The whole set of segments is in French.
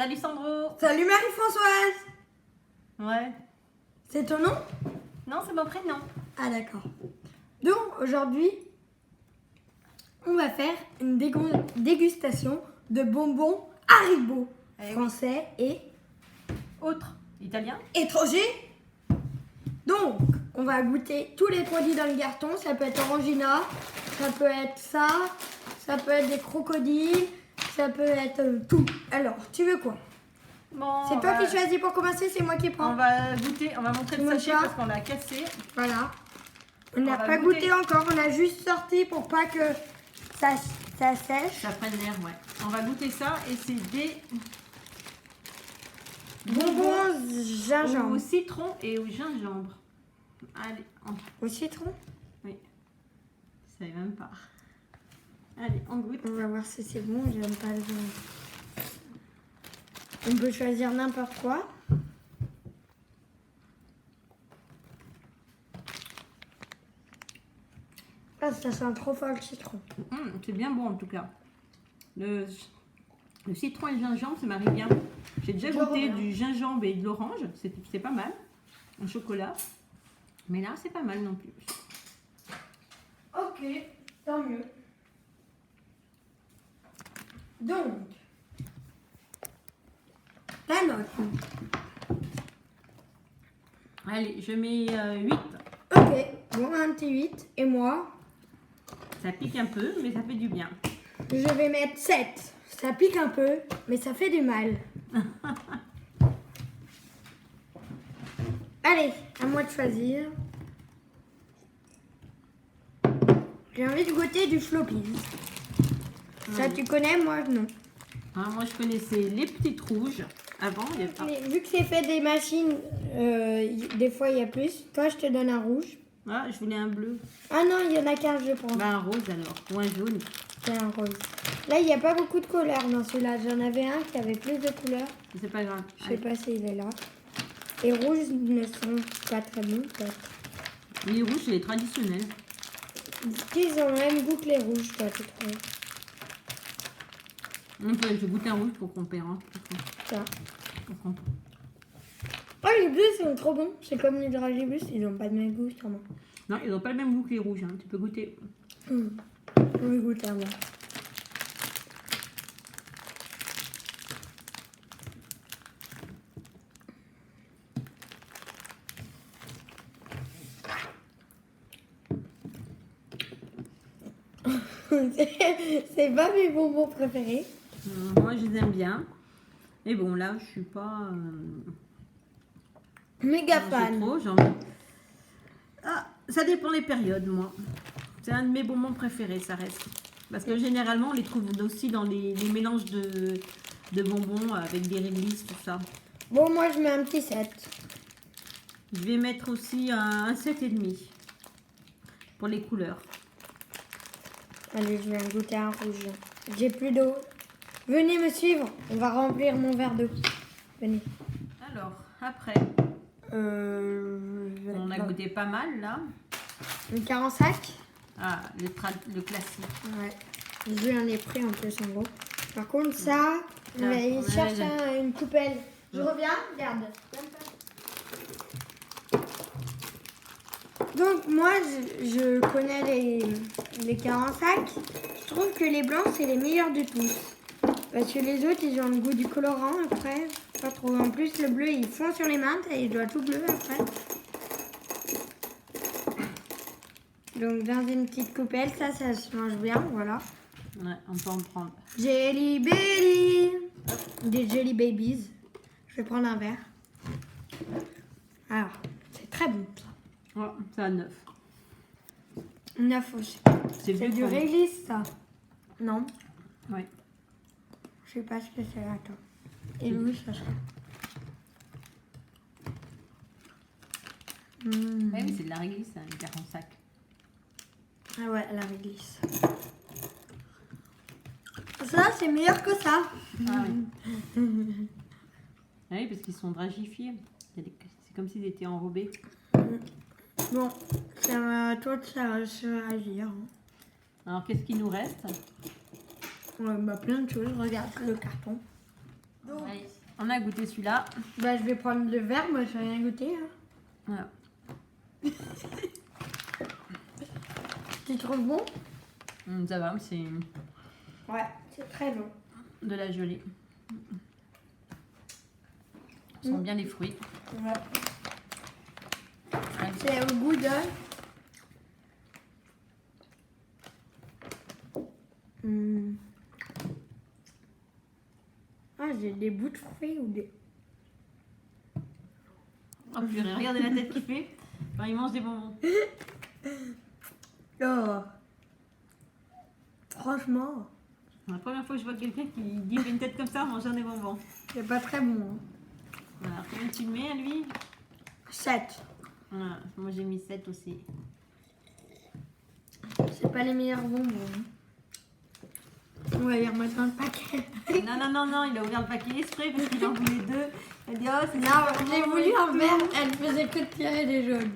Salut Sandro. Salut Marie-Françoise. Ouais. C'est ton nom? Non, c'est mon prénom. Ah d'accord. Donc aujourd'hui, on va faire une dégustation de bonbons Haribo, français et autre, italien. étranger. Donc, on va goûter tous les produits dans le carton. Ça peut être Orangina, ça peut être ça peut être des crocodiles, ça peut être tout. Alors, tu veux quoi? Bon, c'est toi qui choisis pour commencer, c'est moi qui prends. On va goûter, on va montrer le sachet parce qu'on l'a cassé. Voilà. On n'a pas goûté encore, on a juste sorti pour pas que ça sèche. Ça prenne l'air, ouais. On va goûter ça et c'est des bonbons gingembre. Au citron et au gingembre. Allez, au citron? Oui. Je savais même pas. Allez, on goûte. On va voir si c'est bon, j'aime pas le goût. On peut choisir n'importe quoi. Ah, ça sent trop fort le citron. C'est bien bon en tout cas. Le citron et le gingembre, ça m'arrive bien. J'ai déjà goûté du gingembre et de l'orange, c'est pas mal. En chocolat. Mais là, c'est pas mal non plus. Ok, tant mieux. Donc, la note. Allez, je mets 8. Ok, bon, un petit 8. Et moi? Ça pique un peu, mais ça fait du bien. Je vais mettre 7. Ça pique un peu, mais ça fait du mal. Allez, à moi de choisir. J'ai envie de goûter du Floppies. Ça, tu connais, moi, non. Ah, moi, je connaissais les petites rouges. Avant, il y avait pas. Mais vu que c'est fait des machines, des fois, il y a plus. Toi, je te donne un rouge. Ah, je voulais un bleu. Ah non, il y en a qu'un, je prends. Bah, un rose alors, ou un jaune. C'est un rose. Là, il n'y a pas beaucoup de couleurs dans celui-là. J'en avais un qui avait plus de couleurs. C'est pas grave. Je sais pas s'il est là. Les rouges ne sont pas très bons, peut-être. Les rouges, c'est les traditionnels. Ils ont le même goût que les rouges, toi, tu trouves? Je vais goûter un rouge pour qu'on perd. Hein. Ça. Oh, les bleus sont trop bons. C'est comme les dragibus, ils n'ont pas de même goût, sûrement. Non, ils n'ont pas le même goût que les rouges. Hein. Tu peux goûter. Je vais goûter un moi. C'est pas mes bonbons préférés. Moi, je les aime bien. Mais bon, là, je suis pas... méga fan. Trop, ça dépend des périodes, moi. C'est un de mes bonbons préférés, ça reste. Parce que généralement, on les trouve aussi dans les mélanges de bonbons avec des réglisses, tout ça. Bon, moi, je mets un petit 7. Je vais mettre aussi un 7,5 pour les couleurs. Allez, je vais goûter un rouge. J'ai plus d'eau. Venez me suivre. On va remplir mon verre d'eau. Venez. Alors, après, on a goûté pas mal, là. Une 45. Ah, le classique. Ouais. Je lui en ai pris en plus, en gros. Par contre, ça, il cherche une coupelle. Je reviens, regarde. Donc, moi, je connais les 45. Je trouve que les blancs, c'est les meilleurs de tous. Parce que les autres, ils ont le goût du colorant après. Pas trop. En plus, le bleu, il fond sur les mains et il doit tout bleu après. Donc, dans une petite coupelle, ça se mange bien, voilà. Ouais, on peut en prendre. Jelly Belly. Des Jelly Babies. Je vais prendre un verre. Alors, c'est très bon, ça. Ouais, c'est à 9. 9 aussi. C'est du réglisse, ça. Non? Oui. Je sais pas ce que c'est, attends. Et Louis, ça serait. Oui, c'est de la réglisse, hein, les 45. Ah ouais, la réglisse. Ça, c'est meilleur que ça. Ah oui. Ah oui, parce qu'ils sont dragifiés. C'est comme s'ils étaient enrobés. Bon, ça va, toi, ça va se réagir. Alors, qu'est-ce qu'il nous reste? Ouais, bah, plein de choses. Regarde le carton. Donc, Allez, on a goûté celui-là. bah, je vais prendre le verre, moi je vais rien goûter. Hein. Voilà. Tu trouves bon? Ça va, c'est Ouais, c'est très bon. de la gelée. On sent bien les fruits. Ouais. Allez. C'est au goût de... Ah, j'ai des bouts de fruits ou des... Oh purée, regardez la tête qu'il fait quand il mange des bonbons. Oh. Franchement, La première fois que je vois quelqu'un qui dit une tête comme ça en mangeant des bonbons. c'est pas très bon. Hein. Voilà, combien tu le mets à lui? 7. Voilà, moi j'ai mis 7 aussi. C'est pas les meilleurs bonbons. Hein. On va les remettre dans le paquet. Non, non, non, non, il a ouvert le paquet exprès parce qu'il en voulait 2. Il a dit, oh, c'est Non, super j'ai bon voulu et un tout. vert, elle faisait que de tirer les jaunes.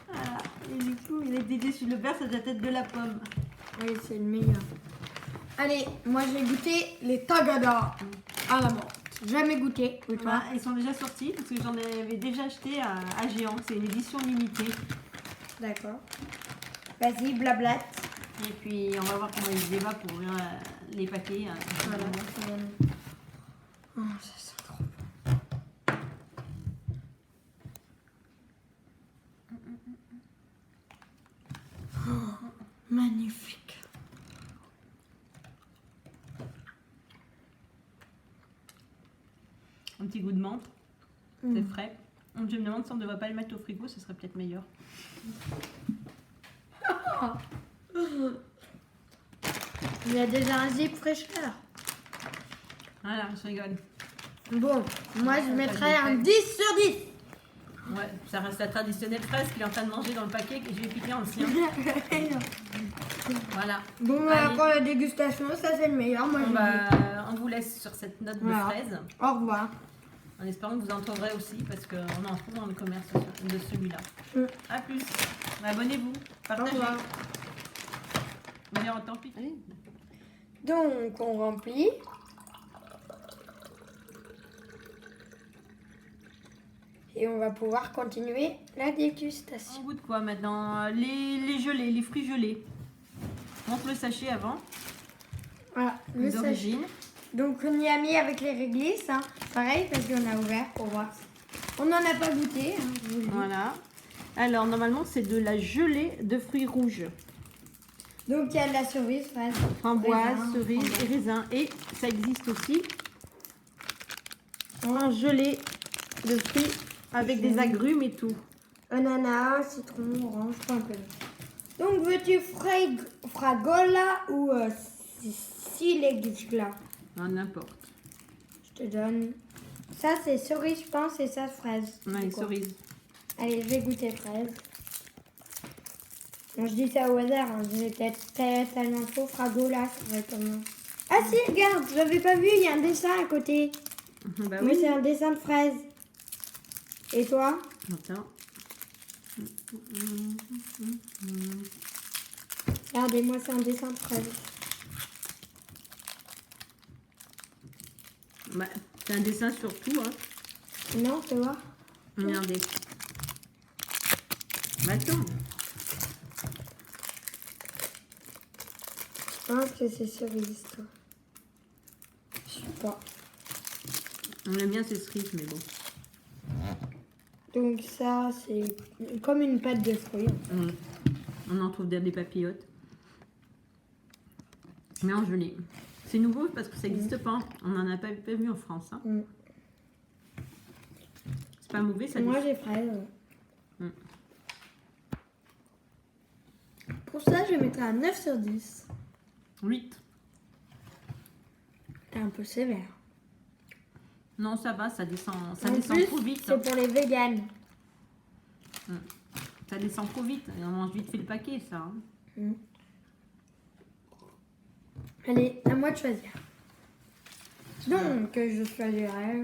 Voilà. Et du coup, il a été déçu. Le beurre, ça doit être de la pomme. Oui, c'est le meilleur. Allez, moi j'ai goûté les Tagada à la menthe. Jamais goûté. Oui, toi? Voilà, ils sont déjà sortis parce que j'en avais déjà acheté à Géant. C'est une édition limitée. D'accord. Vas-y, blablate. Et puis, on va voir comment ils se débattent pour ouvrir les paquets. Voilà. Oh, ça sent trop bon. Oh, magnifique. Un petit goût de menthe. C'est frais. Donc, je me demande si on ne devrait pas les mettre au frigo, ce serait peut-être meilleur. Il y a déjà un zip fraîcheur. Voilà, je rigole. Bon, moi je mettrais un 10 sur 10. Ouais, ça reste la traditionnelle fraise qu'il est en train de manger dans le paquet que je vais piquer en le sien. Voilà. Bon, Allez. pour la dégustation, ça c'est le meilleur. Moi, On vous laisse sur cette note de Voilà. fraise. Au revoir. En espérant que vous en trouverez aussi parce qu'on en trouve dans le commerce de celui-là. A plus. Abonnez-vous. Au Partagez. revoir. D'ailleurs, tant pis. Allez. Donc, on remplit. Et on va pouvoir continuer la On dégustation. goûte quoi maintenant? Les gelés, les fruits gelés. Montre le sachet avant. Voilà, le Les sachet. origines. Donc, on y a mis avec les réglisses. Hein. Pareil, parce qu'on a ouvert pour voir. On n'en a pas goûté. Hein, je vous le dis. Voilà. Alors, normalement, c'est de la gelée de fruits rouges. Donc, il y a de la cerise, fraise, Framboise, raisin, cerise framboise. et raisin. Et ça existe aussi en gelée de fruits avec des agrumes et tout. Ananas, citron, orange, pamplemousse. Donc, veux-tu fragola ou silegla? Ah, n'importe. Je te donne. Ça, c'est cerise, je pense, et ça, fraise. Ouais, C'est les quoi? cerises. Allez, je vais goûter fraise. Bon, je dis ça au hasard, hein. Je vais peut-être tellement faux. Fragola, ça va être comment? Ah si, regarde, j'avais pas vu, il y a un dessin à côté. Bah Mais oui. c'est un dessin de fraise. Et toi? Attends. Regardez-moi, c'est un dessin de fraise. Bah, c'est un dessin sur tout, hein. Non, tu vois? Regardez. Bah, attends. Je pense que c'est cerise, toi. Je sais pas. On aime bien ces cerises, mais bon. Donc ça, c'est comme une pâte de fruits. On en trouve des papillotes. Mais en gelée. C'est nouveau parce que ça n'existe pas. On n'en a pas vu en France. Hein. Mm. C'est pas mauvais, ça Moi, dit. j'ai fraise. Mm. Pour ça, je mettrais un 9 sur 10. 8. T'es un peu sévère. Non, ça va, ça descend En plus, trop vite. c'est Hein. pour les véganes. Ça descend trop vite. Et on mange vite fait le paquet, ça. Hein. Mm. Allez, à moi de choisir. Donc, je choisirais...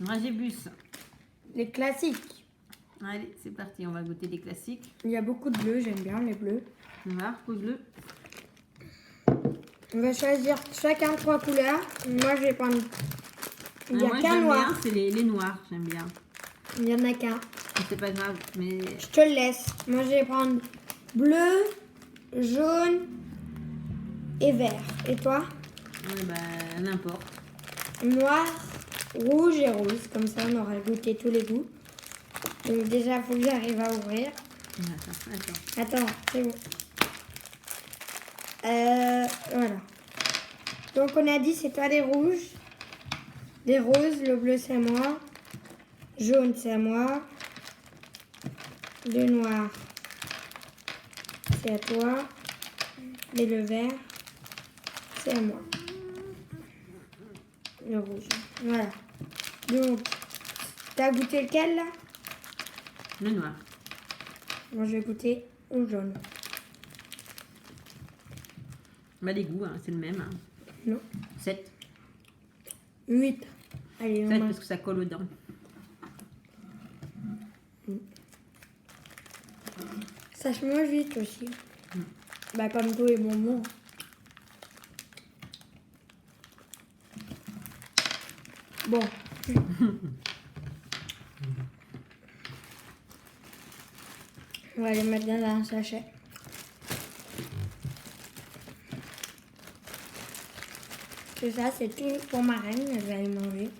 Dragibus. les classiques. Allez, c'est parti, on va goûter les classiques. Il y a beaucoup de bleus, j'aime bien les bleus. On va, pose-le. On va choisir chacun 3 couleurs. Moi, je vais prendre. Il n'y a Moi, qu'un j'aime noir. bien, c'est les noirs, j'aime bien. Il n'y en a qu'un. Mais c'est pas grave, mais... Je te le laisse. Moi, je vais prendre bleu, jaune et vert. Et toi? Ouais, bah, n'importe. Noir, rouge et rose. Comme ça, on aura goûté tous les goûts. Donc déjà, il faut que j'arrive à ouvrir. Attends. Attends, c'est bon. Voilà. Donc on a dit c'est toi les rouges, les roses, le bleu c'est à moi, jaune c'est à moi, le noir c'est à toi et le vert c'est à moi. Le rouge. Voilà. Donc, t'as goûté lequel là? Le noir. Moi je vais goûter au jaune. Bah, les goûts, hein, c'est le même. Hein. Non. 7. 8. Allez, 7 parce que ça colle aux dents. Ça se mange vite aussi. Bah comme tous les bonbons. Bon. On va les mettre dans un sachet. C'est ça, c'est tout pour ma reine, elle va les manger.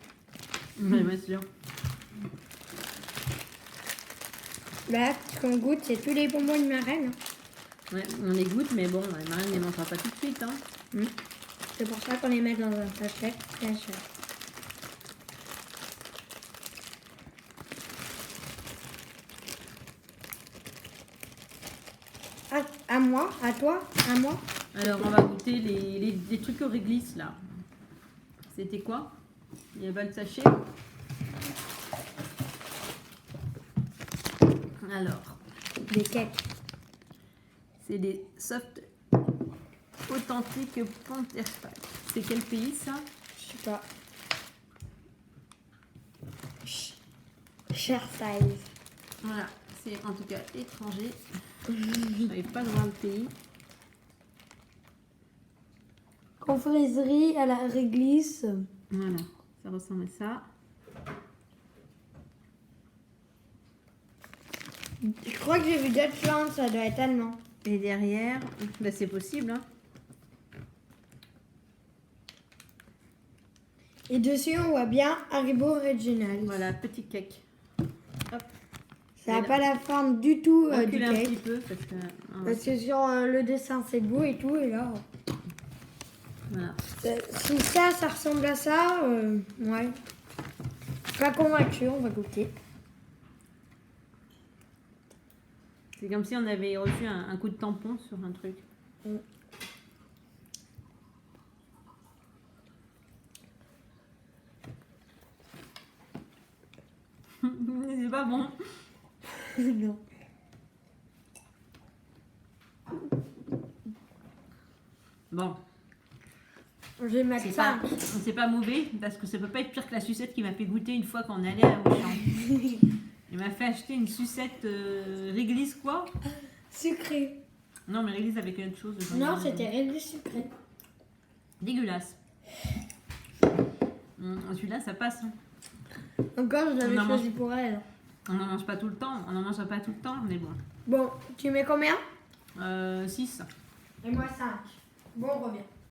Ouais, bien sûr. Là, ce qu'on goûte, c'est tous les bonbons de ma reine. Ouais, on les goûte, mais bon, Marine ne les mangera pas tout de suite. Hein. C'est pour ça qu'on les met dans un sachet, bien sûr. À moi, à toi, à moi. Alors, on va goûter les trucs au réglisse, là. C'était quoi? Il y a pas le sachet. Alors, Des cakes. c'est des soft authentiques Ponterfag. C'est quel pays, ça? Je sais pas. Cher size. Voilà, c'est en tout cas étranger. Je n'arrive pas de voir le pays. Confiserie à la réglisse. Voilà, ça ressemble à ça. Je crois que j'ai vu Deutschland, ça doit être allemand. Et derrière, bah c'est possible. Hein. Et dessus, on voit bien Haribo Original. Voilà, petit cake. Hop, Ça n'a pas la forme du tout du reculez un petit cake. peu parce que. Parce que sur le dessin, c'est beau et tout. Et là, Voilà. si ça ressemble à ça, ouais. Pas convaincu, on va goûter. C'est comme si on avait reçu un coup de tampon sur un truc. C'est pas bon. Non. Bon, Je vais mettre c'est ça. pas mauvais parce que ça peut pas être pire que la sucette qui m'a fait goûter une fois qu'on allait à Auchan. Il m'a fait acheter une sucette réglisse quoi? Sucré. Non mais réglisse avec autre chose. Non, c'était réglisse sucré. Dégueulasse. Celui-là ça passe. Hein. Encore, je l'avais On en choisi mange. pour elle. On n'en mange pas tout le temps. On n'en mange pas tout le temps, mais bon. Bon, tu mets combien? 6. Et moi 5. Bon, on revient.